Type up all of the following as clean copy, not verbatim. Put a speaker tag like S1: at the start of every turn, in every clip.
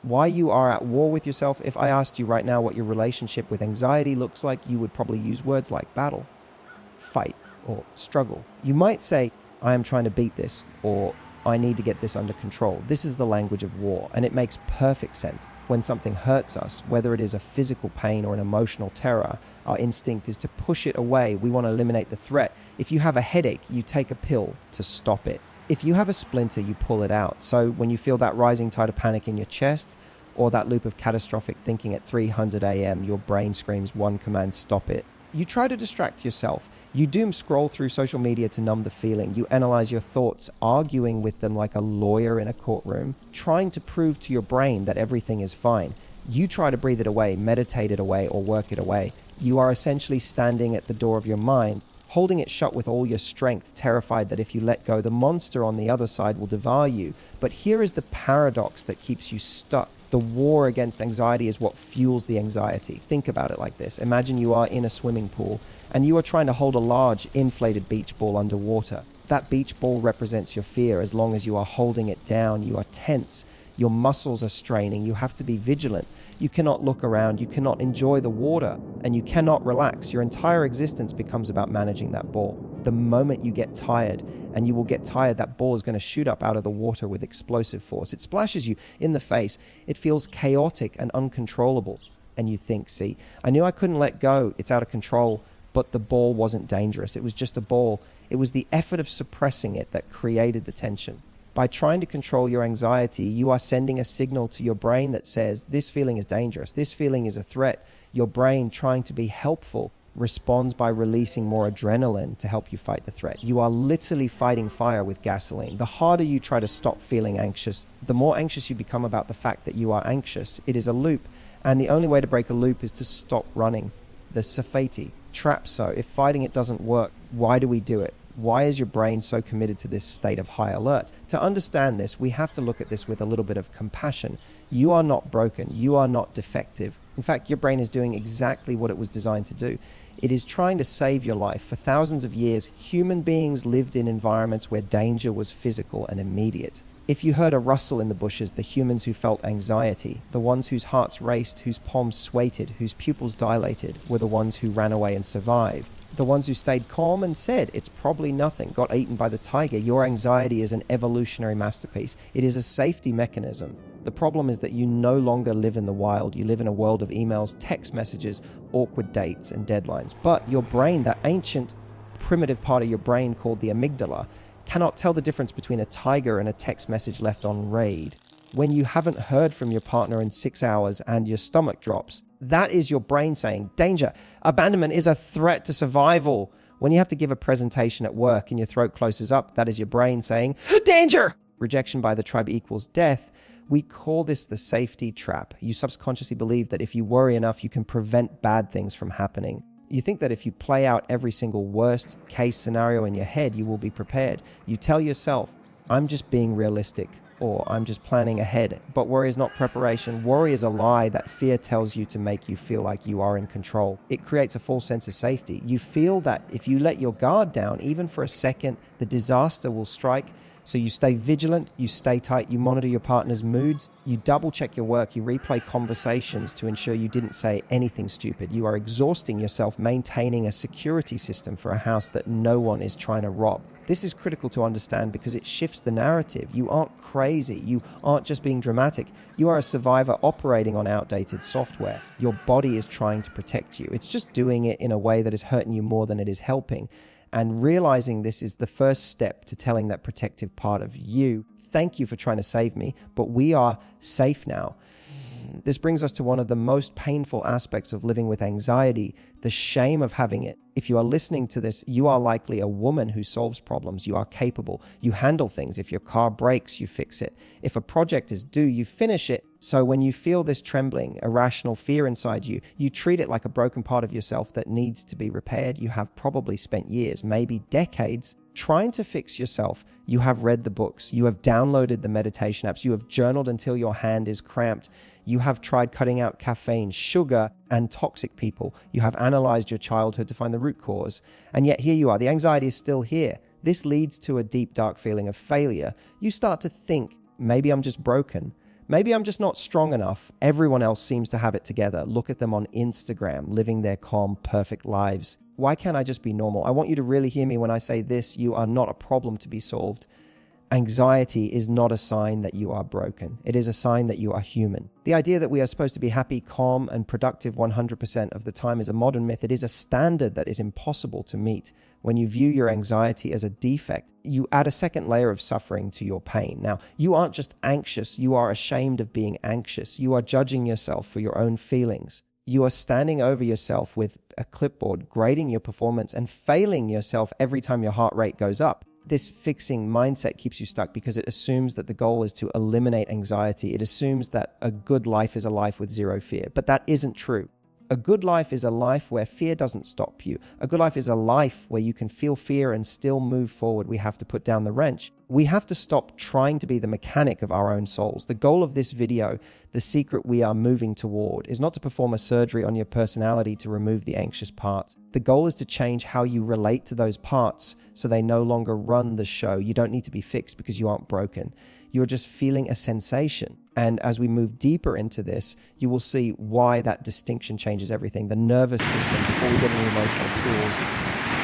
S1: why you are at war with yourself. If I asked you right now what your relationship with anxiety looks like, you would probably use words like battle, fight, or struggle. You might say, I am trying to beat this, or I need to get this under control. This is the language of war, and it makes perfect sense. When something hurts us, whether it is a physical pain or an emotional terror, our instinct is to push it away. We want to eliminate the threat. If you have a headache, you take a pill to stop it. If you have a splinter, you pull it out. So when you feel that rising tide of panic in your chest, or that loop of catastrophic thinking at 300 a.m., your brain screams one command: stop it. You try to distract yourself. You doom scroll through social media to numb the feeling. You analyze your thoughts, arguing with them like a lawyer in a courtroom, trying to prove to your brain that everything is fine. You try to breathe it away, meditate it away, or work it away. You are essentially standing at the door of your mind, holding it shut with all your strength, terrified that if you let go, the monster on the other side will devour you. But here is the paradox that keeps you stuck. The war against anxiety is what fuels the anxiety. Think about it like this. Imagine you are in a swimming pool and you are trying to hold a large inflated beach ball underwater. That beach ball represents your fear. As long as you are holding it down, you are tense. Your muscles are straining. You have to be vigilant. You cannot look around. You cannot enjoy the water, and you cannot relax. Your entire existence becomes about managing that ball. The moment you get tired, and you will get tired, that ball is going to shoot up out of the water with explosive force. It splashes you in the face. It feels chaotic and uncontrollable. And you think, see, I knew I couldn't let go. It's out of control. But the ball wasn't dangerous. It was just a ball. It was the effort of suppressing it that created the tension. By trying to control your anxiety, you are sending a signal to your brain that says, this feeling is dangerous. This feeling is a threat. Your brain, trying to be helpful, responds by releasing more adrenaline to help you fight the threat. You are literally fighting fire with gasoline. The harder you try to stop feeling anxious, the more anxious you become about the fact that you are anxious. It is a loop, and the only way to break a loop is to stop running. The safety trap. So if fighting it doesn't work, why do we do it? Why is your brain so committed to this state of high alert? To understand this, we have to look at this with a little bit of compassion. You are not broken. You are not defective. In fact, your brain is doing exactly what it was designed to do. It is trying to save your life. For thousands of years, human beings lived in environments where danger was physical and immediate. If you heard a rustle in the bushes, the humans who felt anxiety, the ones whose hearts raced, whose palms swayed, whose pupils dilated, were the ones who ran away and survived. The ones who stayed calm and said, it's probably nothing, got eaten by the tiger. Your anxiety is an evolutionary masterpiece. It is a safety mechanism. The problem is that you no longer live in the wild. You live in a world of emails, text messages, awkward dates, and deadlines. But your brain, that ancient, primitive part of your brain called the amygdala, cannot tell the difference between a tiger and a text message left on read. When you haven't heard from your partner in 6 hours and your stomach drops, that is your brain saying, danger, abandonment is a threat to survival. When you have to give a presentation at work and your throat closes up, that is your brain saying, danger! Rejection by the tribe equals death. We call this the safety trap. You subconsciously believe that if you worry enough, you can prevent bad things from happening. You think that if you play out every single worst case scenario in your head, you will be prepared. You tell yourself, I'm just being realistic, or I'm just planning ahead. But worry is not preparation. Worry is a lie that fear tells you to make you feel like you are in control. It creates a false sense of safety. You feel that if you let your guard down, even for a second, the disaster will strike. So you stay vigilant, you stay tight, you monitor your partner's moods, you double check your work, you replay conversations to ensure you didn't say anything stupid. You are exhausting yourself maintaining a security system for a house that no one is trying to rob. This is critical to understand because it shifts the narrative. You aren't crazy. You aren't just being dramatic. You are a survivor operating on outdated software. Your body is trying to protect you. It's just doing it in a way that is hurting you more than it is helping. And realizing this is the first step to telling that protective part of you, thank you for trying to save me, but we are safe now. This brings us to one of the most painful aspects of living with anxiety, the shame of having it. If you are listening to this, you are likely a woman who solves problems. You are capable. You handle things. If your car breaks, you fix it. If a project is due, you finish it. So when you feel this trembling, irrational fear inside you, you treat it like a broken part of yourself that needs to be repaired. You have probably spent years, maybe decades, trying to fix yourself. You have read the books. You have downloaded the meditation apps. You have journaled until your hand is cramped. You have tried cutting out caffeine, sugar, and toxic people. You have analyzed your childhood to find the root cause. And yet here you are. The anxiety is still here. This leads to a deep, dark feeling of failure. You start to think, maybe I'm just broken. Maybe I'm just not strong enough. Everyone else seems to have it together. Look at them on Instagram, living their calm, perfect lives. Why can't I just be normal? I want you to really hear me when I say this. You are not a problem to be solved. Anxiety is not a sign that you are broken. It is a sign that you are human. The idea that we are supposed to be happy, calm, and productive 100% of the time is a modern myth. It is a standard that is impossible to meet. When you view your anxiety as a defect, you add a second layer of suffering to your pain. Now, you aren't just anxious. You are ashamed of being anxious. You are judging yourself for your own feelings. You are standing over yourself with a clipboard, grading your performance and failing yourself every time your heart rate goes up. This fixing mindset keeps you stuck because it assumes that the goal is to eliminate anxiety. It assumes that a good life is a life with zero fear, but that isn't true. A good life is a life where fear doesn't stop you. A good life is a life where you can feel fear and still move forward. We have to put down the wrench. We have to stop trying to be the mechanic of our own souls. The goal of this video, the secret we are moving toward, is not to perform a surgery on your personality to remove the anxious parts. The goal is to change how you relate to those parts so they no longer run the show. You don't need to be fixed because you aren't broken. You're just feeling a sensation. And as we move deeper into this, you will see why that distinction changes everything. The nervous system, before we get into emotional tools,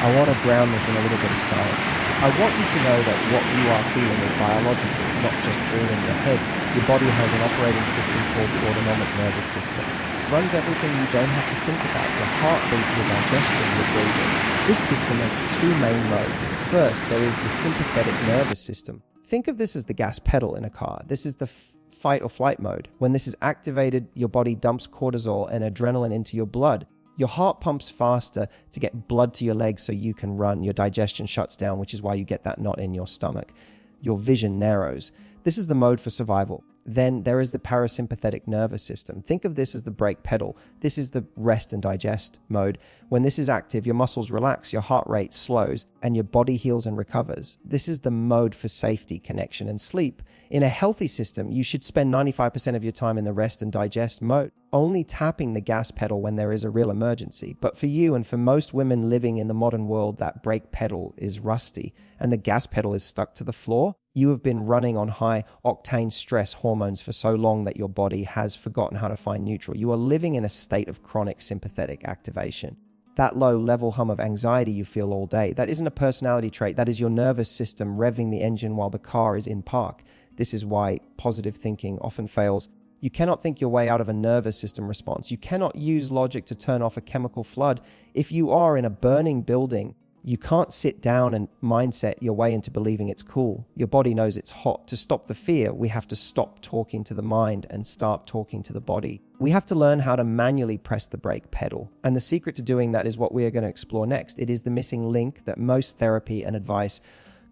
S1: I want to ground this in a little bit of science. I want you to know that what you are feeling is biological, not just all in your head. Your body has an operating system called the autonomic nervous system. It runs everything you don't have to think about: your heartbeat, your digestion, your breathing. This system has two main modes. First, there is the sympathetic nervous system. Think of this as the gas pedal in a car. This is the fight or flight mode. When this is activated, your body dumps cortisol and adrenaline into your blood. Your heart pumps faster to get blood to your legs so you can run. Your digestion shuts down, which is why you get that knot in your stomach. Your vision narrows. This is the mode for survival. Then there is the parasympathetic nervous system. Think of this as the brake pedal. This is the rest and digest mode. When this is active, your muscles relax, your heart rate slows, and your body heals and recovers. This is the mode for safety, connection, and sleep. In a healthy system, you should spend 95% of your time in the rest and digest mode, only tapping the gas pedal when there is a real emergency. But for you and for most women living in the modern world, that brake pedal is rusty and the gas pedal is stuck to the floor. You have been running on high octane stress hormones for so long that your body has forgotten how to find neutral. You are living in a state of chronic sympathetic activation. That low level hum of anxiety you feel all day, that isn't a personality trait. That is your nervous system revving the engine while the car is in park. This is why positive thinking often fails. You cannot think your way out of a nervous system response. You cannot use logic to turn off a chemical flood. If you are in a burning building, you can't sit down and mindset your way into believing it's cool. Your body knows it's hot. To stop the fear, we have to stop talking to the mind and start talking to the body. We have to learn how to manually press the brake pedal. And the secret to doing that is what we are going to explore next. It is the missing link that most therapy and advice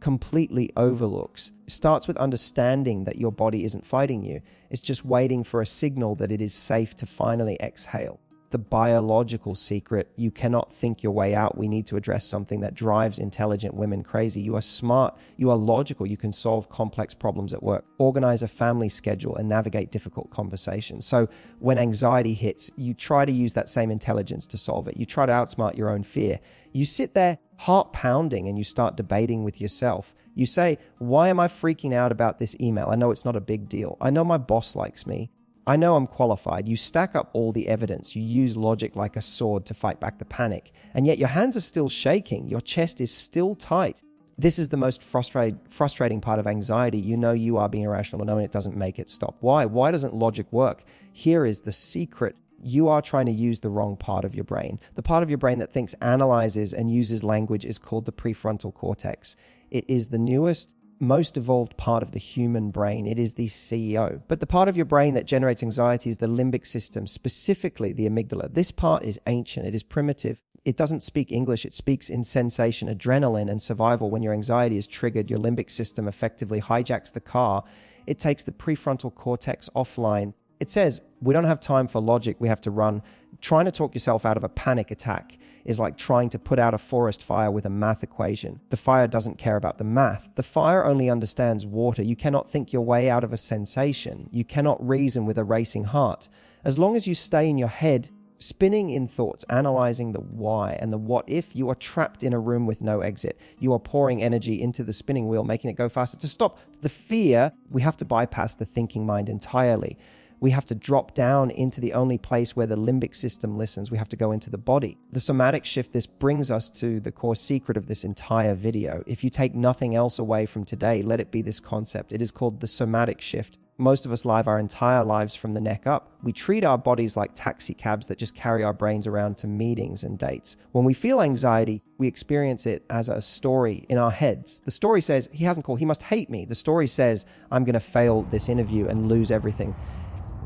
S1: completely overlooks. It starts with understanding that your body isn't fighting you. It's just waiting for a signal that it is safe to finally exhale. The biological secret: you cannot think your way out. We need to address something that drives intelligent women crazy. You are smart, you are logical, you can solve complex problems at work, organize a family schedule, and navigate difficult conversations. So when anxiety hits, you try to use that same intelligence to solve it. You try to outsmart your own fear. You sit there heart pounding and you start debating with yourself. You say, why am I freaking out about this email? I know it's not a big deal. I know my boss likes me. I know I'm qualified. You stack up all the evidence. You use logic like a sword to fight back the panic. And yet your hands are still shaking. Your chest is still tight. This is the most frustrating part of anxiety. You know you are being irrational, knowing it doesn't make it stop. Why? Why doesn't logic work? Here is the secret. You are trying to use the wrong part of your brain. The part of your brain that thinks, analyzes, and uses language is called the prefrontal cortex. It is the newest, most evolved part of the human brain. It is the CEO. But the part of your brain that generates anxiety is the limbic system, specifically the amygdala. This part is ancient. It is primitive. It doesn't speak English. It speaks in sensation, adrenaline, and survival. When your anxiety is triggered, your limbic system effectively hijacks the car. It takes the prefrontal cortex offline. It says, we don't have time for logic. We have to run. Trying to talk yourself out of a panic attack is like trying to put out a forest fire with a math equation. The fire doesn't care about the math. The fire only understands water. You cannot think your way out of a sensation. You cannot reason with a racing heart. As long as you stay in your head, spinning in thoughts, analyzing the why and the what if. You are trapped in a room with no exit. You are pouring energy into the spinning wheel, making it go faster. To stop the fear, we have to bypass the thinking mind entirely. We have to drop down into the only place where the limbic system listens. We have to go into the body. The somatic shift, this brings us to the core secret of this entire video. If you take nothing else away from today, let it be this concept. It is called the somatic shift. Most of us live our entire lives from the neck up. We treat our bodies like taxi cabs that just carry our brains around to meetings and dates. When we feel anxiety, we experience it as a story in our heads. The story says, he hasn't called, he must hate me. The story says, I'm going to fail this interview and lose everything.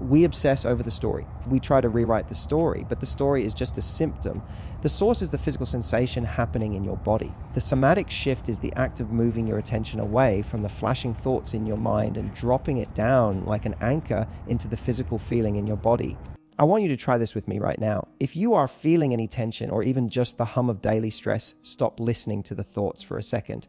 S1: We obsess over the story. We try to rewrite the story, but the story is just a symptom. The source is the physical sensation happening in your body. The somatic shift is the act of moving your attention away from the flashing thoughts in your mind and dropping it down like an anchor into the physical feeling in your body. I want you to try this with me right now. If you are feeling any tension or even just the hum of daily stress, stop listening to the thoughts for a second.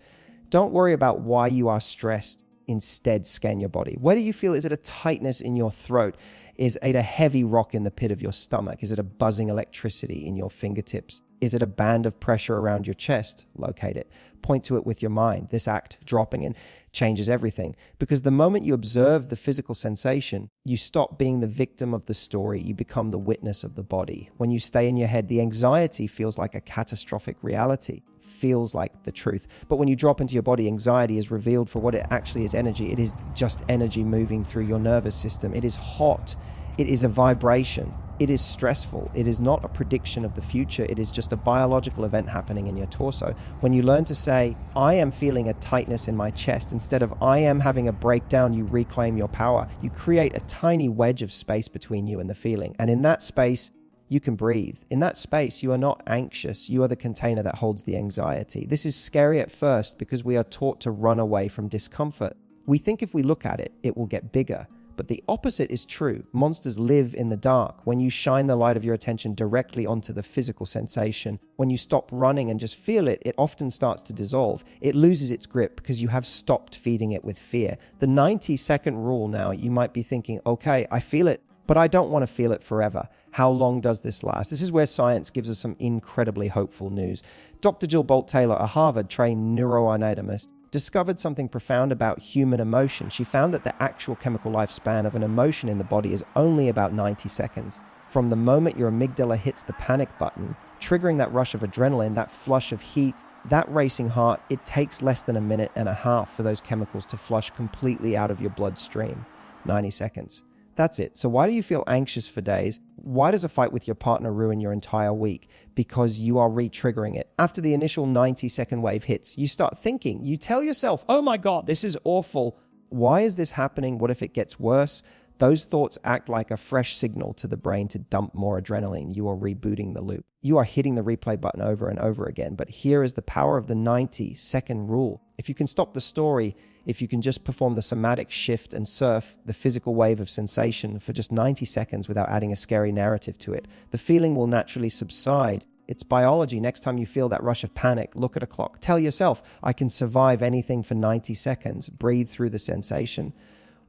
S1: Don't worry about why you are stressed. Instead, scan your body. Where do you feel? Is it a tightness in your throat? Is it a heavy rock in the pit of your stomach? Is it a buzzing electricity in your fingertips? Is it a band of pressure around your chest? Locate it. Point to it with your mind. This act, dropping in, changes everything. Because the moment you observe the physical sensation, you stop being the victim of the story. You become the witness of the body. When you stay in your head, the anxiety feels like a catastrophic reality. Feels like the truth. But when you drop into your body, anxiety is revealed for what it actually is: energy. It is just energy moving through your nervous system. It is hot. It is a vibration. It is stressful. It is not a prediction of the future. It is just a biological event happening in your torso. When you learn to say, I am feeling a tightness in my chest, instead of I am having a breakdown, you reclaim your power. You create a tiny wedge of space between you and the feeling. And in that space, you can breathe. In that space, you are not anxious. You are the container that holds the anxiety. This is scary at first because we are taught to run away from discomfort. We think if we look at it, it will get bigger. But the opposite is true. Monsters live in the dark. When you shine the light of your attention directly onto the physical sensation, when you stop running and just feel it, it often starts to dissolve. It loses its grip because you have stopped feeding it with fear. The 90-second rule now, you might be thinking, okay, I feel it, but I don't want to feel it forever. How long does this last? This is where science gives us some incredibly hopeful news. Dr. Jill Bolt Taylor, a Harvard-trained neuroanatomist, discovered something profound about human emotion. She found that the actual chemical lifespan of an emotion in the body is only about 90 seconds. From the moment your amygdala hits the panic button, triggering that rush of adrenaline, that flush of heat, that racing heart, it takes less than a minute and a half for those chemicals to flush completely out of your bloodstream. 90 seconds. That's it. So why do you feel anxious for days? Why does a fight with your partner ruin your entire week? Because you are re-triggering it. After the initial 90-second wave hits, you start thinking. You tell yourself, oh my God, this is awful. Why is this happening? What if it gets worse? Those thoughts act like a fresh signal to the brain to dump more adrenaline. You are rebooting the loop. You are hitting the replay button over and over again. But here is the power of the 90-second rule. If you can stop the story, if you can just perform the somatic shift and surf the physical wave of sensation for just 90 seconds without adding a scary narrative to it, the feeling will naturally subside. It's biology. Next time you feel that rush of panic, look at a clock. Tell yourself, I can survive anything for 90 seconds. Breathe through the sensation.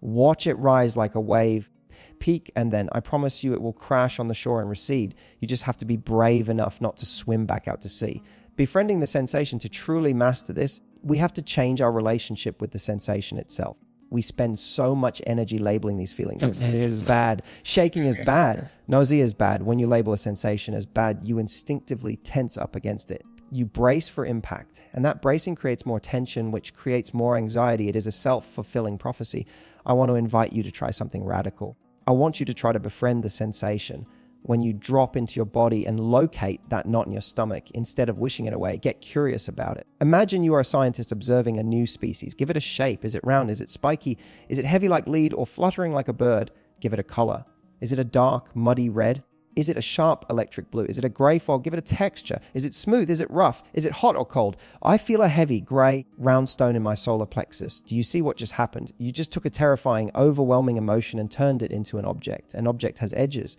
S1: Watch it rise like a wave, peak, and then I promise you it will crash on the shore and recede. You just have to be brave enough not to swim back out to sea. Befriending the sensation, to truly master this, we have to change our relationship with the sensation itself. We spend so much energy labeling these feelings. This is bad. Shaking is bad. Nausea is bad. When you label a sensation as bad, you instinctively tense up against it. You brace for impact, and that bracing creates more tension, which creates more anxiety. It is a self-fulfilling prophecy. I want to invite you to try something radical. I want you to try to befriend the sensation. When you drop into your body and locate that knot in your stomach, instead of wishing it away, get curious about it. Imagine you are a scientist observing a new species. Give it a shape. Is it round? Is it spiky? Is it heavy like lead or fluttering like a bird? Give it a color. Is it a dark, muddy red? Is it a sharp electric blue? Is it a gray fog? Give it a texture. Is it smooth? Is it rough? Is it hot or cold? I feel a heavy, gray, round stone in my solar plexus. Do you see what just happened? You just took a terrifying, overwhelming emotion and turned it into an object. An object has edges.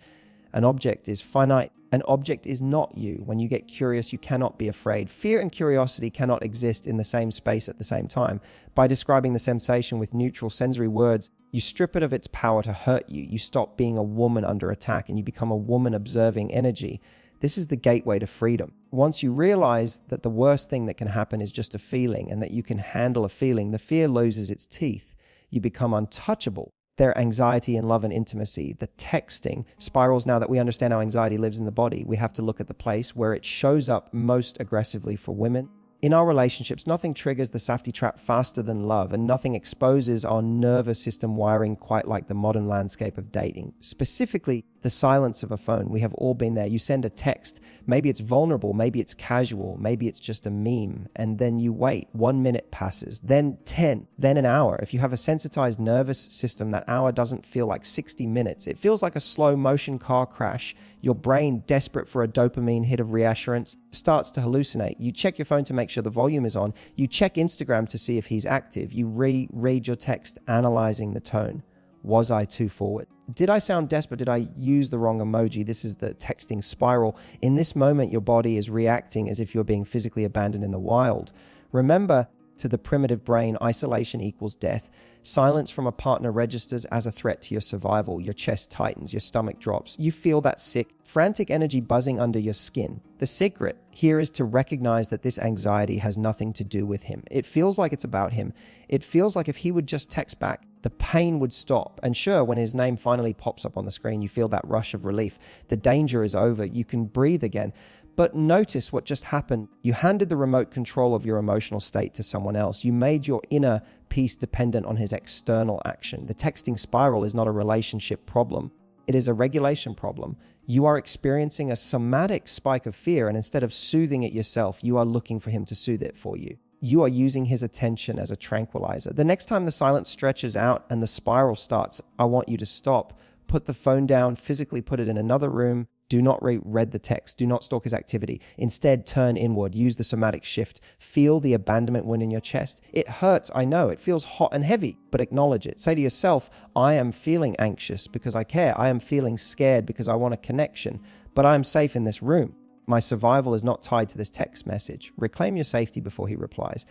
S1: An object is finite. An object is not you. When you get curious, you cannot be afraid. Fear and curiosity cannot exist in the same space at the same time. By describing the sensation with neutral sensory words, You strip it of its power to hurt you. You stop being a woman under attack and you become a woman observing energy. This is the gateway to freedom. Once you realize that the worst thing that can happen is just a feeling and that you can handle a feeling, the fear loses its teeth. You become untouchable. Their anxiety and love and intimacy, the texting spirals. Now that we understand how anxiety lives in the body, we have to look at the place where it shows up most aggressively for women. In our relationships, nothing triggers the safety trap faster than love, and nothing exposes our nervous system wiring quite like the modern landscape of dating. Specifically, the silence of a phone. We have all been there. You send a text. Maybe it's vulnerable. Maybe it's casual. Maybe it's just a meme. And then you wait. 1 minute passes. Then 10. Then an hour. If you have a sensitized nervous system, that hour doesn't feel like 60 minutes. It feels like a slow motion car crash. Your brain, desperate for a dopamine hit of reassurance, starts to hallucinate. You check your phone to make sure the volume is on. You check Instagram to see if he's active. You reread your text, analyzing the tone. Was I too forward? Did I sound desperate? Did I use the wrong emoji? This is the texting spiral. In this moment, your body is reacting as if you're being physically abandoned in the wild. Remember, to the primitive brain, isolation equals death. Silence from a partner registers as a threat to your survival. Your chest tightens, your stomach drops. You feel that sick, frantic energy buzzing under your skin. The secret here is to recognize that this anxiety has nothing to do with him. It feels like it's about him. It feels like if he would just text back, the pain would stop. And sure, when his name finally pops up on the screen, you feel that rush of relief. The danger is over. You can breathe again. But notice what just happened. You handed the remote control of your emotional state to someone else. You made your inner peace dependent on his external action. The texting spiral is not a relationship problem. It is a regulation problem. You are experiencing a somatic spike of fear, and instead of soothing it yourself, you are looking for him to soothe it for you. You are using his attention as a tranquilizer. The next time the silence stretches out and the spiral starts, I want you to stop. Put the phone down, physically put it in another room. Do not read the text. Do not stalk his activity. Instead, turn inward. Use the somatic shift. Feel the abandonment wound in your chest. It hurts, I know. It feels hot and heavy, but acknowledge it. Say to yourself, I am feeling anxious because I care. I am feeling scared because I want a connection, but I am safe in this room. My survival is not tied to this text message. Reclaim your safety before he replies,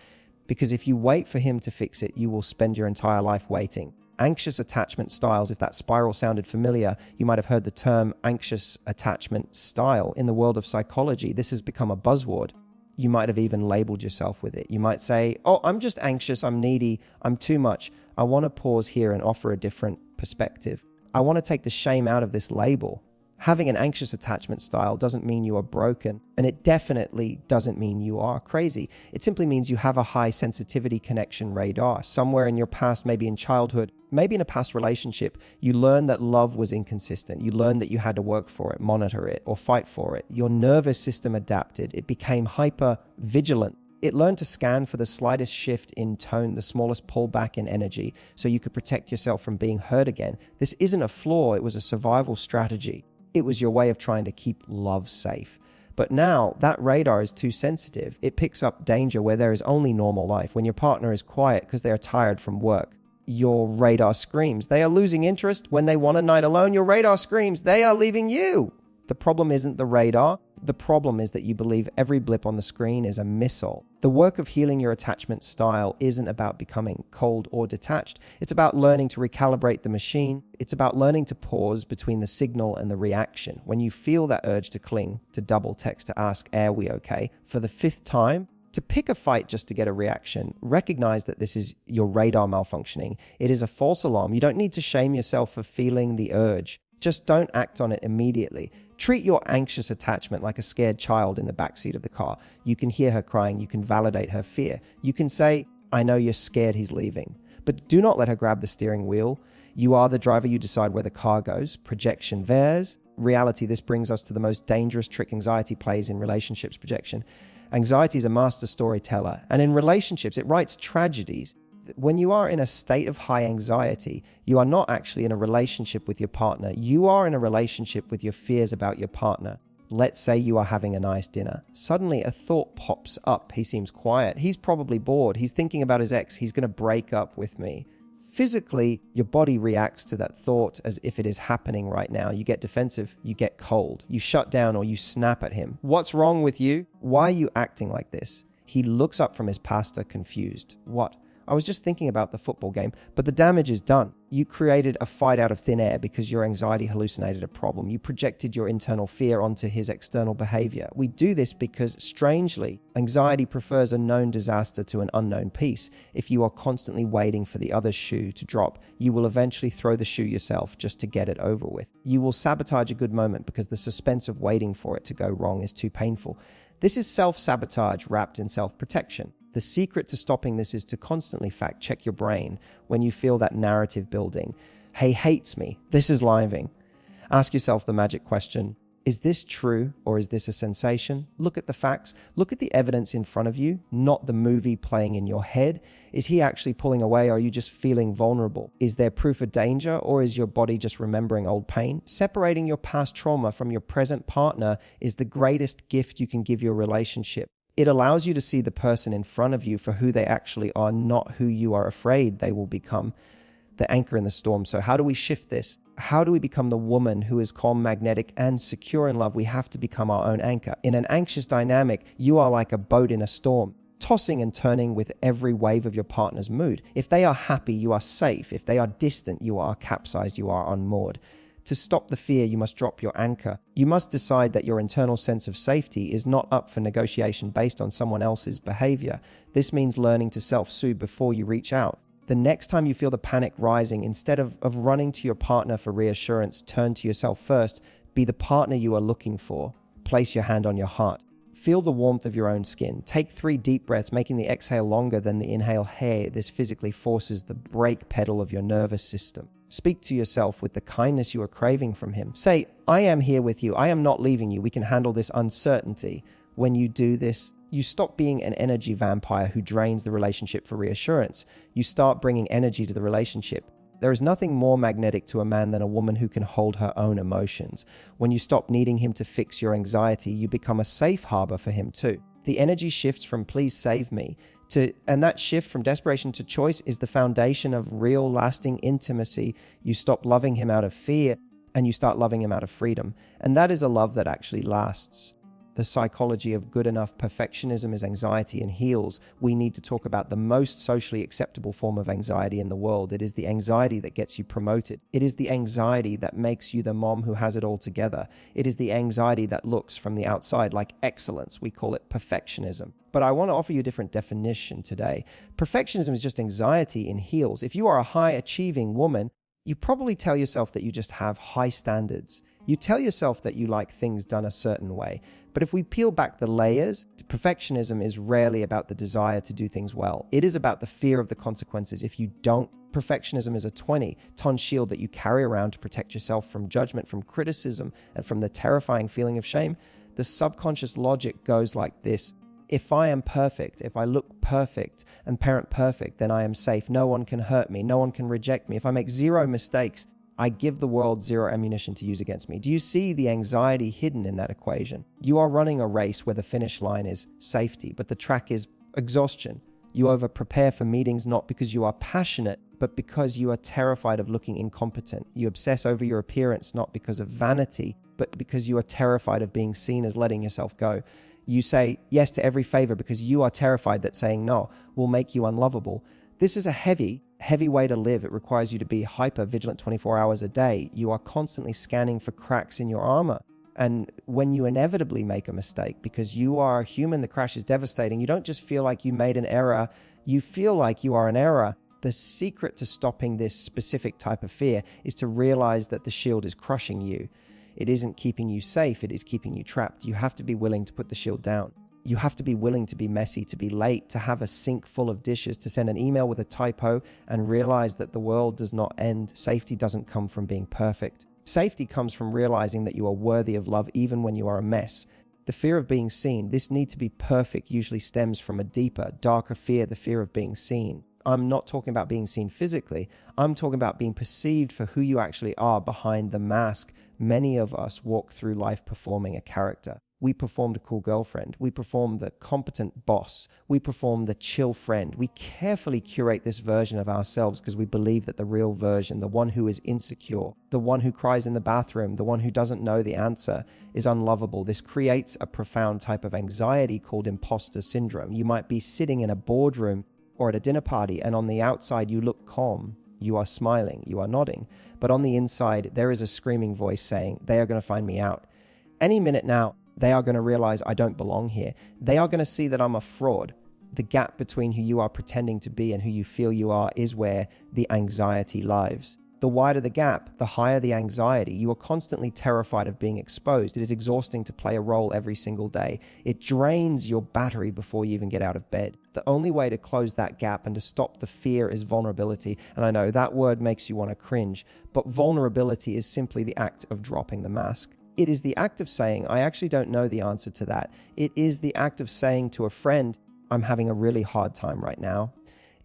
S1: because if you wait for him to fix it, you will spend your entire life waiting. Anxious attachment styles, if that spiral sounded familiar, you might have heard the term anxious attachment style. In the world of psychology, this has become a buzzword. You might have even labeled yourself with it. You might say, oh, I'm just anxious, I'm needy, I'm too much. I want to pause here and offer a different perspective. I want to take the shame out of this label. Having an anxious attachment style doesn't mean you are broken, and it definitely doesn't mean you are crazy. It simply means you have a high sensitivity connection radar. Somewhere in your past, maybe in childhood, maybe in a past relationship, you learned that love was inconsistent. You learned that you had to work for it, monitor it, or fight for it. Your nervous system adapted. It became hyper vigilant. It learned to scan for the slightest shift in tone, the smallest pullback in energy, so you could protect yourself from being hurt again. This isn't a flaw. It was a survival strategy. It was your way of trying to keep love safe. But now that radar is too sensitive. It picks up danger where there is only normal life. When your partner is quiet because they are tired from work, your radar screams. They are losing interest. When they want a night alone, your radar screams. They are leaving you. The problem isn't the radar. The problem is that you believe every blip on the screen is a missile. The work of healing your attachment style isn't about becoming cold or detached. It's about learning to recalibrate the machine. It's about learning to pause between the signal and the reaction. When you feel that urge to cling, to double text, to ask, are we okay? For the 5th time, to pick a fight just to get a reaction, recognize that this is your radar malfunctioning. It is a false alarm. You don't need to shame yourself for feeling the urge. Just don't act on it immediately. Treat your anxious attachment like a scared child in the backseat of the car. You can hear her crying. You can validate her fear. You can say, I know you're scared he's leaving. But do not let her grab the steering wheel. You are the driver. You decide where the car goes. Projection theirs. Reality, this brings us to the most dangerous trick anxiety plays in relationships: projection. Anxiety is a master storyteller. And in relationships, it writes tragedies. When you are in a state of high anxiety, you are not actually in a relationship with your partner. You are in a relationship with your fears about your partner. Let's say you are having a nice dinner. Suddenly a thought pops up. He seems quiet. He's probably bored. He's thinking about his ex. He's going to break up with me. Physically, your body reacts to that thought as if it is happening right now. You get defensive, you get cold, you shut down, or you snap at him. What's wrong with you? Why are you acting like this? He looks up from his pasta confused. What? I was just thinking about the football game, but the damage is done. You created a fight out of thin air because your anxiety hallucinated a problem. You projected your internal fear onto his external behavior. We do this because, strangely, anxiety prefers a known disaster to an unknown peace. If you are constantly waiting for the other shoe to drop, you will eventually throw the shoe yourself just to get it over with. You will sabotage a good moment because the suspense of waiting for it to go wrong is too painful. This is self-sabotage wrapped in self-protection. The secret to stopping this is to constantly fact-check your brain when you feel that narrative building. He hates me. This is lying. Ask yourself the magic question, is this true or is this a sensation? Look at the facts. Look at the evidence in front of you, not the movie playing in your head. Is he actually pulling away or are you just feeling vulnerable? Is there proof of danger or is your body just remembering old pain? Separating your past trauma from your present partner is the greatest gift you can give your relationship. It allows you to see the person in front of you for who they actually are, not who you are afraid they will become. The anchor in the storm. So how do we shift this? How do we become the woman who is calm, magnetic, and secure in love? We have to become our own anchor. In an anxious dynamic, you are like a boat in a storm, tossing and turning with every wave of your partner's mood. If they are happy, you are safe. If they are distant, you are capsized, you are unmoored. To stop the fear, you must drop your anchor. You must decide that your internal sense of safety is not up for negotiation based on someone else's behavior. This means learning to self-soothe before you reach out. The next time you feel the panic rising, instead of running to your partner for reassurance, turn to yourself first. Be the partner you are looking for. Place your hand on your heart. Feel the warmth of your own skin. Take 3 deep breaths, making the exhale longer than the inhale. Hey, this physically forces the brake pedal of your nervous system. Speak to yourself with the kindness you are craving from him. Say, I am here with you. I am not leaving you. We can handle this uncertainty. When you do this, you stop being an energy vampire who drains the relationship for reassurance. You start bringing energy to the relationship. There is nothing more magnetic to a man than a woman who can hold her own emotions. When you stop needing him to fix your anxiety, you become a safe harbor for him too. The energy shifts from please save me and that shift from desperation to choice is the foundation of real lasting intimacy. You stop loving him out of fear and you start loving him out of freedom. And that is a love that actually lasts. The psychology of good enough perfectionism is anxiety and heals. We need to talk about the most socially acceptable form of anxiety in the world. It is the anxiety that gets you promoted. It is the anxiety that makes you the mom who has it all together. It is the anxiety that looks from the outside like excellence. We call it perfectionism. But I want to offer you a different definition today. Perfectionism is just anxiety in heels. If you are a high achieving woman, you probably tell yourself that you just have high standards. You tell yourself that you like things done a certain way. But if we peel back the layers, perfectionism is rarely about the desire to do things well. It is about the fear of the consequences if you don't. Perfectionism is a 20-ton shield that you carry around to protect yourself from judgment, from criticism, and from the terrifying feeling of shame. The subconscious logic goes like this. If I am perfect, if I look perfect and parent perfect, then I am safe. No one can hurt me. No one can reject me. If I make 0 mistakes, I give the world 0 ammunition to use against me. Do you see the anxiety hidden in that equation? You are running a race where the finish line is safety, but the track is exhaustion. You over-prepare for meetings not because you are passionate, but because you are terrified of looking incompetent. You obsess over your appearance not because of vanity, but because you are terrified of being seen as letting yourself go. You say yes to every favor because you are terrified that saying no will make you unlovable. This is a heavy way to live. It requires you to be hyper vigilant 24 hours a day. You are constantly scanning for cracks in your armor. And when you inevitably make a mistake, because you are human, the crash is devastating. You don't just feel like you made an error. You feel like you are an error. The secret to stopping this specific type of fear is to realize that the shield is crushing you. It isn't keeping you safe, it is keeping you trapped. You have to be willing to put the shield down. You have to be willing to be messy, to be late, to have a sink full of dishes, to send an email with a typo and realize that the world does not end. Safety doesn't come from being perfect. Safety comes from realizing that you are worthy of love even when you are a mess. The fear of being seen, this need to be perfect, usually stems from a deeper, darker fear, the fear of being seen. I'm not talking about being seen physically. I'm talking about being perceived for who you actually are behind the mask. Many of us walk through life performing a character. We perform the cool girlfriend. We perform the competent boss. We perform the chill friend. We carefully curate this version of ourselves because we believe that the real version, the one who is insecure, the one who cries in the bathroom, the one who doesn't know the answer, is unlovable. This creates a profound type of anxiety called imposter syndrome. You might be sitting in a boardroom or at a dinner party, and on the outside you look calm, you are smiling, you are nodding, but on the inside there is a screaming voice saying, they are going to find me out. Any minute now, they are going to realize I don't belong here. They are going to see that I'm a fraud. The gap between who you are pretending to be and who you feel you are is where the anxiety lies. The wider the gap, the higher the anxiety. You are constantly terrified of being exposed. It is exhausting to play a role every single day. It drains your battery before you even get out of bed. The only way to close that gap and to stop the fear is vulnerability. And I know that word makes you want to cringe, but vulnerability is simply the act of dropping the mask. It is the act of saying, I actually don't know the answer to that. It is the act of saying to a friend, I'm having a really hard time right now.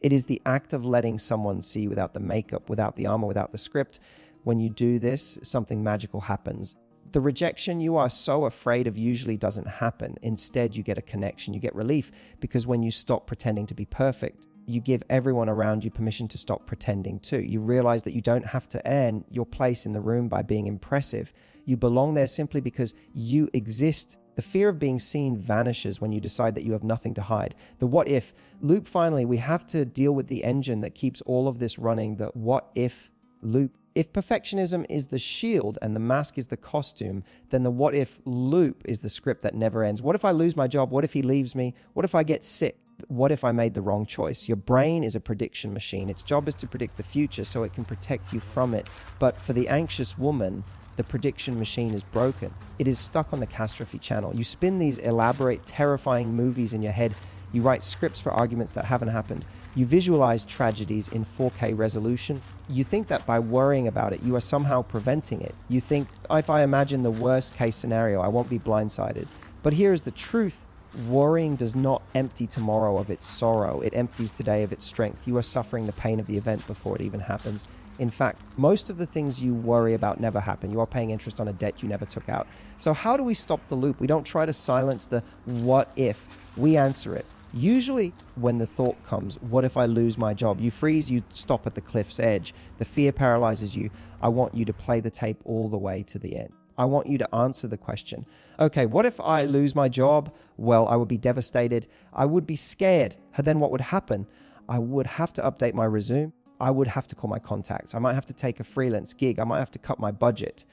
S1: It is the act of letting someone see without the makeup, without the armor, without the script. When you do this, something magical happens. The rejection you are so afraid of usually doesn't happen. Instead, you get a connection, you get relief, because when you stop pretending to be perfect, you give everyone around you permission to stop pretending too. You realize that you don't have to earn your place in the room by being impressive. You belong there simply because you exist. The fear of being seen vanishes when you decide that you have nothing to hide. The what if loop, finally, we have to deal with the engine that keeps all of this running, the what if loop. If perfectionism is the shield and the mask is the costume, then the what if loop is the script that never ends. What if I lose my job? What if he leaves me? What if I get sick? What if I made the wrong choice? Your brain is a prediction machine. Its job is to predict the future so it can protect you from it. But for the anxious woman, the prediction machine is broken. It is stuck on the catastrophe channel. You spin these elaborate, terrifying movies in your head. You write scripts for arguments that haven't happened. You visualize tragedies in 4K resolution. You think that by worrying about it, you are somehow preventing it. You think, if I imagine the worst case scenario, I won't be blindsided. But here is the truth. Worrying does not empty tomorrow of its sorrow. It empties today of its strength. You are suffering the pain of the event before it even happens. In fact, most of the things you worry about never happen. You are paying interest on a debt you never took out. So how do we stop the loop? We don't try to silence the what if. We answer it. Usually when the thought comes, what if I lose my job? You freeze, you stop at the cliff's edge. The fear paralyzes you. I want you to play the tape all the way to the end. I want you to answer the question. Okay, what if I lose my job? Well, I would be devastated. I would be scared. Then what would happen? I would have to update my resume. I would have to call my contacts. I might have to take a freelance gig. I might have to cut my budget.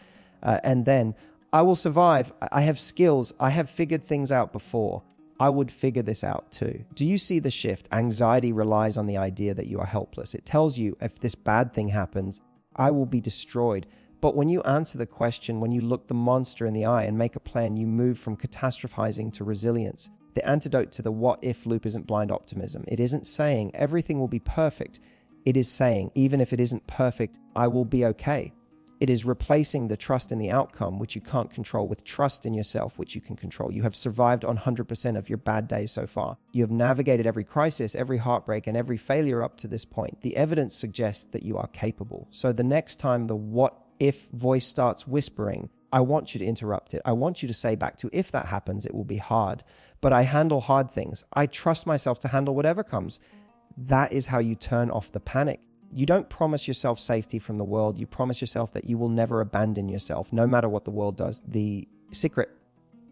S1: And then I will survive. I have skills. I have figured things out before. I would figure this out too. Do you see the shift? Anxiety relies on the idea that you are helpless. It tells you if this bad thing happens, I will be destroyed. But when you answer the question, when you look the monster in the eye and make a plan, you move from catastrophizing to resilience. The antidote to the what if loop isn't blind optimism. It isn't saying everything will be perfect. It is saying, even if it isn't perfect, I will be okay. It is replacing the trust in the outcome, which you can't control, with trust in yourself, which you can control. You have survived on 100% of your bad days so far. You have navigated every crisis, every heartbreak, and every failure up to this point. The evidence suggests that you are capable. So the next time the what if voice starts whispering, I want you to interrupt it. I want you to say back to, if that happens, it will be hard. But I handle hard things. I trust myself to handle whatever comes. That is how you turn off the panic. You don't promise yourself safety from the world. You promise yourself that you will never abandon yourself, no matter what the world does. The secret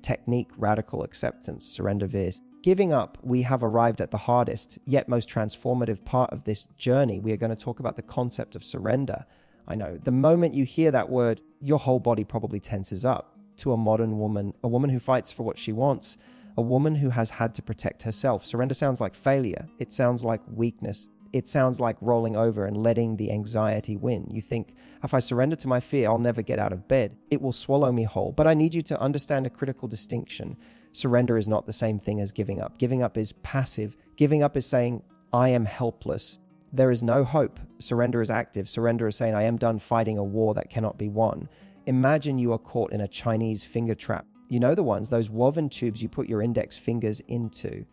S1: technique, radical acceptance, surrender vis. Giving up, we have arrived at the hardest, yet most transformative part of this journey. We are going to talk about the concept of surrender. I know, the moment you hear that word, your whole body probably tenses up. To a modern woman, a woman who fights for what she wants, a woman who has had to protect herself. Surrender sounds like failure. It sounds like weakness. It sounds like rolling over and letting the anxiety win. You think, if I surrender to my fear, I'll never get out of bed. It will swallow me whole. But I need you to understand a critical distinction. Surrender is not the same thing as giving up. Giving up is passive. Giving up is saying, I am helpless. There is no hope. Surrender is active. Surrender is saying, I am done fighting a war that cannot be won. Imagine you are caught in a Chinese finger trap. You know the ones, those woven tubes you put your index fingers into.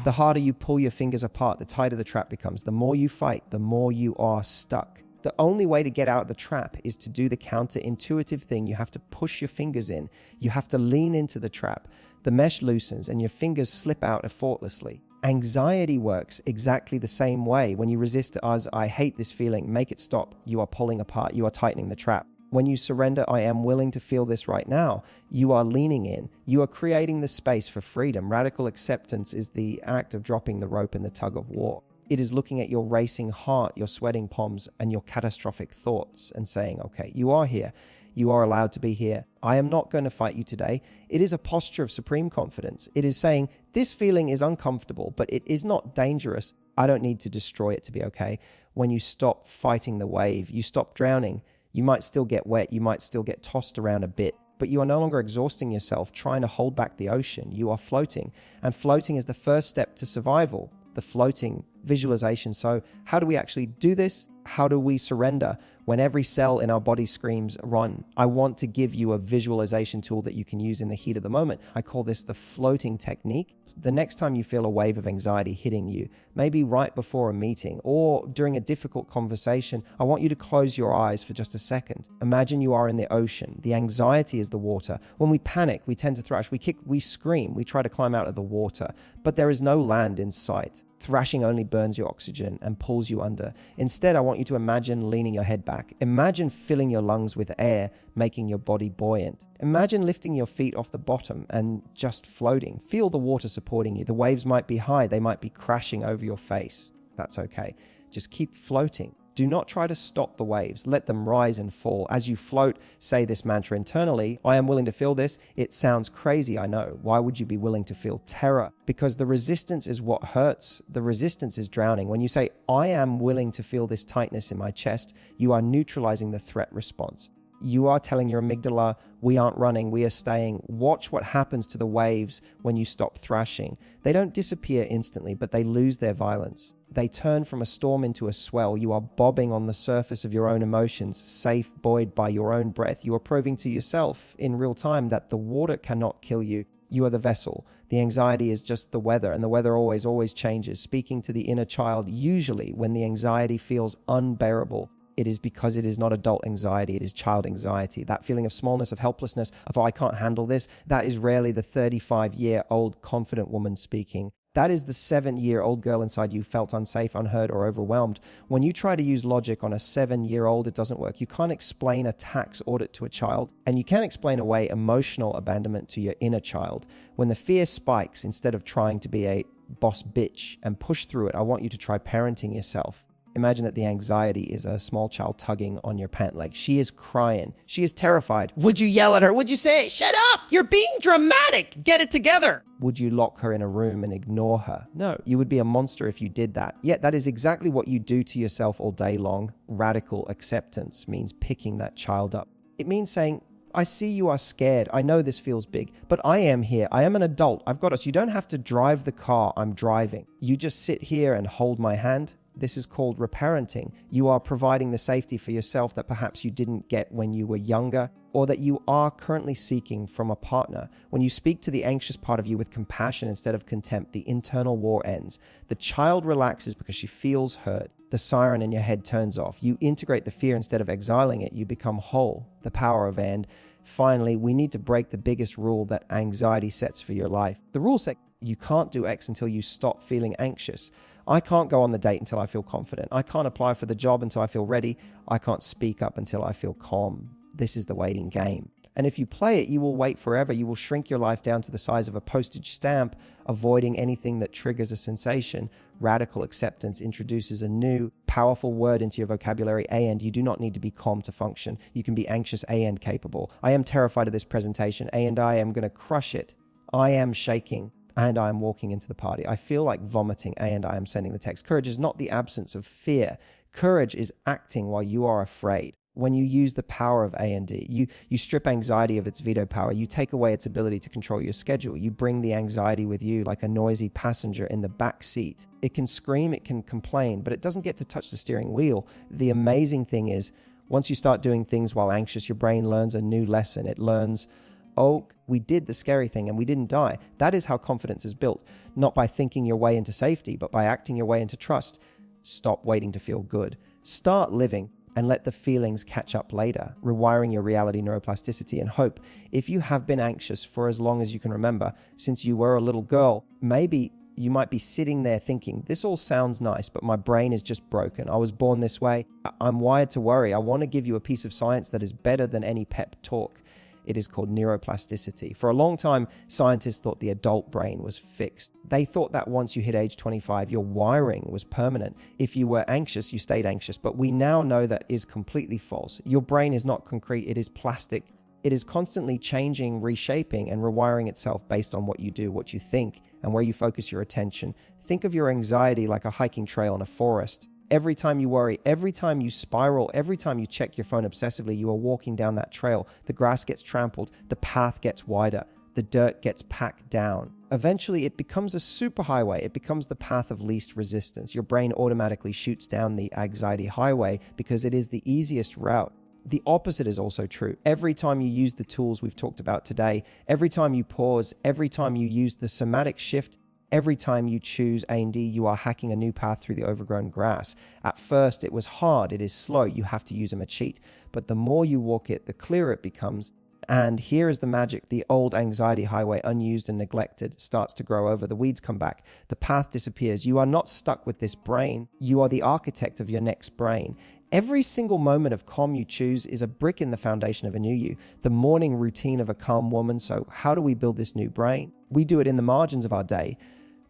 S1: The harder you pull your fingers apart, the tighter the trap becomes. The more you fight, the more you are stuck. The only way to get out of the trap is to do the counterintuitive thing. You have to push your fingers in. You have to lean into the trap. The mesh loosens and your fingers slip out effortlessly. Anxiety works exactly the same way. When you resist us, I hate this feeling, make it stop. You are pulling apart. You are tightening the trap. When you surrender, I am willing to feel this right now, you are leaning in. You are creating the space for freedom. Radical acceptance is the act of dropping the rope in the tug of war. It is looking at your racing heart, your sweating palms, and your catastrophic thoughts and saying, okay, you are here. You are allowed to be here. I am not going to fight you today. It is a posture of supreme confidence. It is saying, this feeling is uncomfortable, but it is not dangerous. I don't need to destroy it to be okay. When you stop fighting the wave, you stop drowning. You might still get wet. You might still get tossed around a bit, but you are no longer exhausting yourself trying to hold back the ocean. You are floating, and floating is the first step to survival, the floating visualization. So how do we actually do this? How do we surrender when every cell in our body screams, run? I want to give you a visualization tool that you can use in the heat of the moment. I call this the floating technique. The next time you feel a wave of anxiety hitting you, maybe right before a meeting or during a difficult conversation, I want you to close your eyes for just a second. Imagine you are in the ocean. The anxiety is the water. When we panic, we tend to thrash, we kick, we scream, we try to climb out of the water, but there is no land in sight. Thrashing only burns your oxygen and pulls you under. Instead, I want you to imagine leaning your head back. Imagine filling your lungs with air, making your body buoyant. Imagine lifting your feet off the bottom and just floating. Feel the water supporting you. The waves might be high. They might be crashing over your face. That's okay. Just keep floating. Do not try to stop the waves. Let them rise and fall. As you float, say this mantra internally, I am willing to feel this. It sounds crazy, I know. Why would you be willing to feel terror? Because the resistance is what hurts. The resistance is drowning. When you say, I am willing to feel this tightness in my chest, you are neutralizing the threat response. You are telling your amygdala, we aren't running, we are staying. Watch what happens to the waves when you stop thrashing. They don't disappear instantly, but they lose their violence. They turn from a storm into a swell. You are bobbing on the surface of your own emotions, safe, buoyed by your own breath. You are proving to yourself in real time that the water cannot kill you. You are the vessel. The anxiety is just the weather, and the weather always changes. Speaking to the inner child, usually when the anxiety feels unbearable, it is because it is not adult anxiety, it is child anxiety. That feeling of smallness, of helplessness, of, oh, I can't handle this, that is rarely the 35-year-old confident woman speaking. That is the 7-year-old girl inside you felt unsafe, unheard, or overwhelmed. When you try to use logic on a 7-year-old, it doesn't work. You can't explain a tax audit to a child, and you can't explain away emotional abandonment to your inner child. When the fear spikes, instead of trying to be a boss bitch and push through it, I want you to try parenting yourself. Imagine that the anxiety is a small child tugging on your pant leg. She is crying. She is terrified. Would you yell at her? Would you say, shut up? You're being dramatic. Get it together. Would you lock her in a room and ignore her? No, you would be a monster if you did that. Yet that is exactly what you do to yourself all day long. Radical acceptance means picking that child up. It means saying, I see you are scared. I know this feels big, but I am here. I am an adult. I've got us. You don't have to drive the car I'm driving. You just sit here and hold my hand. This is called reparenting. You are providing the safety for yourself that perhaps you didn't get when you were younger, or that you are currently seeking from a partner. When you speak to the anxious part of you with compassion instead of contempt, the internal war ends. The child relaxes because she feels heard. The siren in your head turns off. You integrate the fear instead of exiling it. You become whole. The power of and. Finally, we need to break the biggest rule that anxiety sets for your life. The rule set, you can't do X until you stop feeling anxious. I can't go on the date until I feel confident. I can't apply for the job until I feel ready. I can't speak up until I feel calm. This is the waiting game. And if you play it, you will wait forever. You will shrink your life down to the size of a postage stamp, avoiding anything that triggers a sensation. Radical acceptance introduces a new, powerful word into your vocabulary, and you do not need to be calm to function. You can be anxious and capable. I am terrified of this presentation, and I am going to crush it. I am shaking. And I am walking into the party. I feel like vomiting, and I am sending the text. Courage is not the absence of fear. Courage is acting while you are afraid. When you use the power of A&D, you strip anxiety of its veto power. You take away its ability to control your schedule. You bring the anxiety with you like a noisy passenger in the back seat. It can scream, it can complain, but it doesn't get to touch the steering wheel. The amazing thing is, once you start doing things while anxious, your brain learns a new lesson. It learns, oh, we did the scary thing and we didn't die. That is how confidence is built, not by thinking your way into safety, but by acting your way into trust. Stop waiting to feel good. Start living and let the feelings catch up later, rewiring your reality neuroplasticity and hope. If you have been anxious for as long as you can remember, since you were a little girl, maybe you might be sitting there thinking, this all sounds nice, but my brain is just broken. I was born this way. I'm wired to worry. I want to give you a piece of science that is better than any pep talk. It is called neuroplasticity. For a long time, scientists thought the adult brain was fixed. They thought that once you hit age 25, your wiring was permanent. If you were anxious, you stayed anxious. But we now know that is completely false. Your brain is not concrete, it is plastic. It is constantly changing, reshaping, and rewiring itself based on what you do, what you think, and where you focus your attention. Think of your anxiety like a hiking trail in a forest. Every time you worry, every time you spiral, every time you check your phone obsessively, you are walking down that trail. The grass gets trampled, the path gets wider, the dirt gets packed down. Eventually, it becomes a superhighway. It becomes the path of least resistance. Your brain automatically shoots down the anxiety highway because it is the easiest route. The opposite is also true. Every time you use the tools we've talked about today, every time you pause, every time you use the somatic shift, every time you choose A&D, you are hacking a new path through the overgrown grass. At first, it was hard, it is slow, you have to use a cheat. But the more you walk it, the clearer it becomes. And here is the magic. The old anxiety highway, unused and neglected, starts to grow over. The weeds come back. The path disappears. You are not stuck with this brain. You are the architect of your next brain. Every single moment of calm you choose is a brick in the foundation of a new you, the morning routine of a calm woman. So how do we build this new brain? We do it in the margins of our day.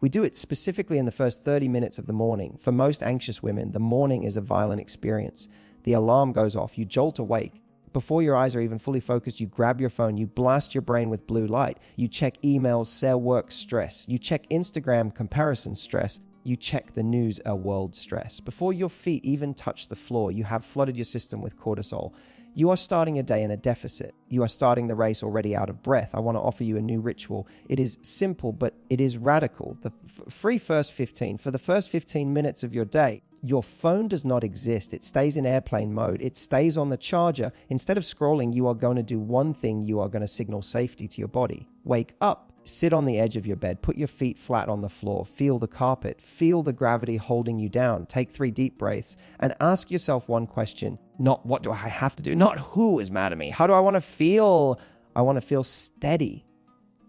S1: We do it specifically in the first 30 minutes of the morning. For most anxious women, the morning is a violent experience. The alarm goes off, you jolt awake. Before your eyes are even fully focused, you grab your phone, you blast your brain with blue light. You check emails, cell work, stress. You check Instagram, comparison, stress. You check the news, world stress. Before your feet even touch the floor, you have flooded your system with cortisol. You are starting a day in a deficit. You are starting the race already out of breath. I want to offer you a new ritual. It is simple, but it is radical. The free first 15. For the first 15 minutes of your day, your phone does not exist. It stays in airplane mode. It stays on the charger. Instead of scrolling, you are going to do one thing. You are going to signal safety to your body. Wake up. Sit on the edge of your bed. Put your feet flat on the floor. Feel the carpet. Feel the gravity holding you down. Take 3 deep breaths and ask yourself one question. Not what do I have to do? Not who is mad at me? How do I want to feel? I want to feel steady.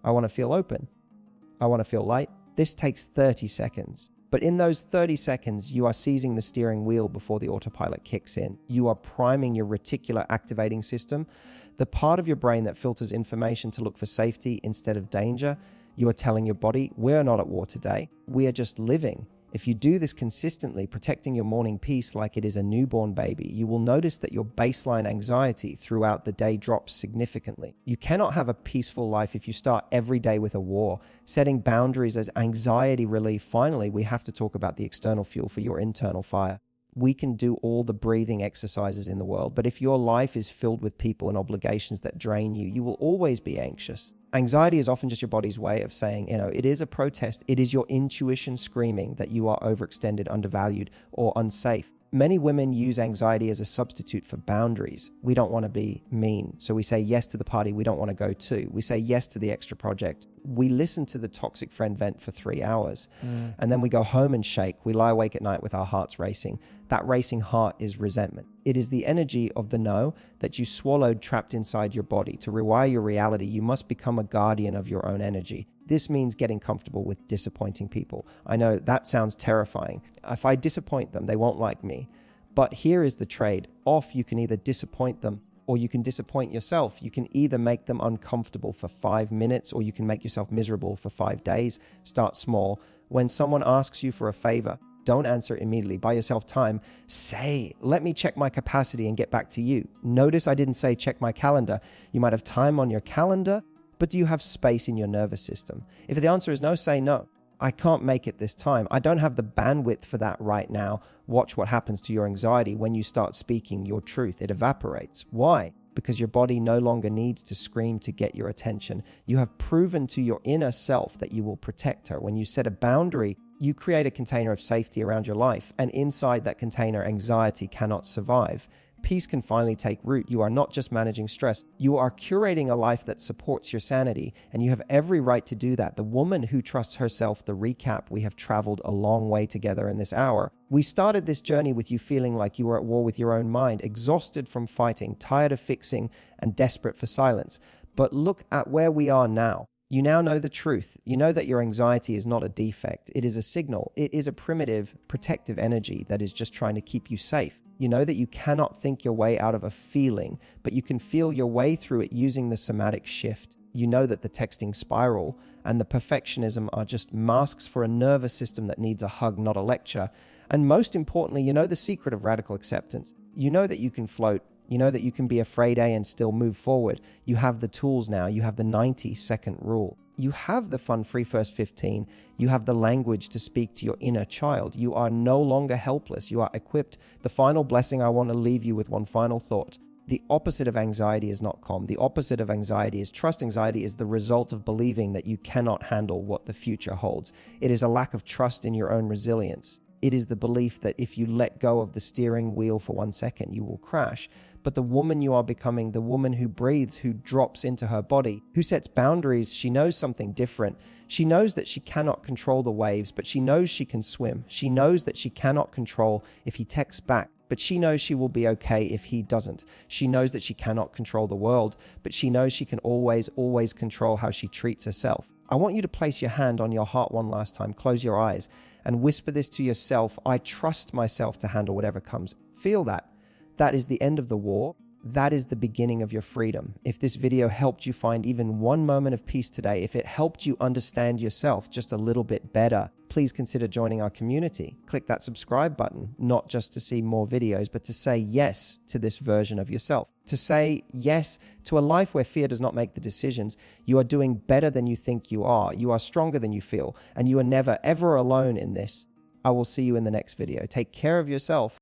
S1: I want to feel open. I want to feel light. This takes 30 seconds. But in those 30 seconds, you are seizing the steering wheel before the autopilot kicks in. You are priming your reticular activating system, the part of your brain that filters information to look for safety instead of danger. You are telling your body, we're not at war today. We are just living. If you do this consistently, protecting your morning peace like it is a newborn baby, you will notice that your baseline anxiety throughout the day drops significantly. You cannot have a peaceful life if you start every day with a war. Setting boundaries as anxiety relief. Finally, we have to talk about the external fuel for your internal fire. We can do all the breathing exercises in the world, but if your life is filled with people and obligations that drain you, you will always be anxious. Anxiety is often just your body's way of saying, it is a protest. It is your intuition screaming that you are overextended, undervalued, or unsafe. Many women use anxiety as a substitute for boundaries. We don't want to be mean, so we say yes to the party we don't want to go to. We say yes to the extra project. We listen to the toxic friend vent for 3 hours, and then we go home and shake. We lie awake at night with our hearts racing. That racing heart is resentment. It is the energy of the no that you swallowed trapped inside your body. To rewire your reality, you must become a guardian of your own energy. This means getting comfortable with disappointing people. I know that sounds terrifying. If I disappoint them, they won't like me. But here is the trade. Off, you can either disappoint them or you can disappoint yourself. You can either make them uncomfortable for 5 minutes or you can make yourself miserable for 5 days. Start small. When someone asks you for a favor, don't answer immediately. Buy yourself time. Say, let me check my capacity and get back to you. Notice I didn't say check my calendar. You might have time on your calendar, but do you have space in your nervous system? If the answer is no, say no. I can't make it this time. I don't have the bandwidth for that right now. Watch what happens to your anxiety when you start speaking your truth. It evaporates. Why? Because your body no longer needs to scream to get your attention. You have proven to your inner self that you will protect her. When you set a boundary, you create a container of safety around your life, and inside that container, anxiety cannot survive. Peace can finally take root. You are not just managing stress. You are curating a life that supports your sanity, and you have every right to do that. The woman who trusts herself, the recap. We have traveled a long way together in this hour. We started this journey with you feeling like you were at war with your own mind, exhausted from fighting, tired of fixing, and desperate for silence. But look at where we are now. You now know the truth. You know that your anxiety is not a defect. It is a signal. It is a primitive, protective energy that is just trying to keep you safe. You know that you cannot think your way out of a feeling, but you can feel your way through it using the somatic shift. You know that the texting spiral and the perfectionism are just masks for a nervous system that needs a hug, not a lecture. And most importantly, you know the secret of radical acceptance. You know that you can float. You know that you can be afraid and still move forward. You have the tools now. You have the 90-second rule. You have the fun free first 15. You have the language to speak to your inner child. You are no longer helpless. You are equipped. The final blessing, I want to leave you with one final thought. The opposite of anxiety is not calm. The opposite of anxiety is trust. Anxiety is the result of believing that you cannot handle what the future holds. It is a lack of trust in your own resilience. It is the belief that if you let go of the steering wheel for 1 second, you will crash. But the woman you are becoming, the woman who breathes, who drops into her body, who sets boundaries, she knows something different. She knows that she cannot control the waves, but she knows she can swim. She knows that she cannot control if he texts back, but she knows she will be okay if he doesn't. She knows that she cannot control the world, but she knows she can always control how she treats herself. I want you to place your hand on your heart one last time, close your eyes, and whisper this to yourself. I trust myself to handle whatever comes. Feel that. That is the end of the war. That is the beginning of your freedom. If this video helped you find even one moment of peace today, if it helped you understand yourself just a little bit better, please consider joining our community. Click that subscribe button, not just to see more videos, but to say yes to this version of yourself. To say yes to a life where fear does not make the decisions. You are doing better than you think you are. You are stronger than you feel, and you are never, ever alone in this. I will see you in the next video. Take care of yourself.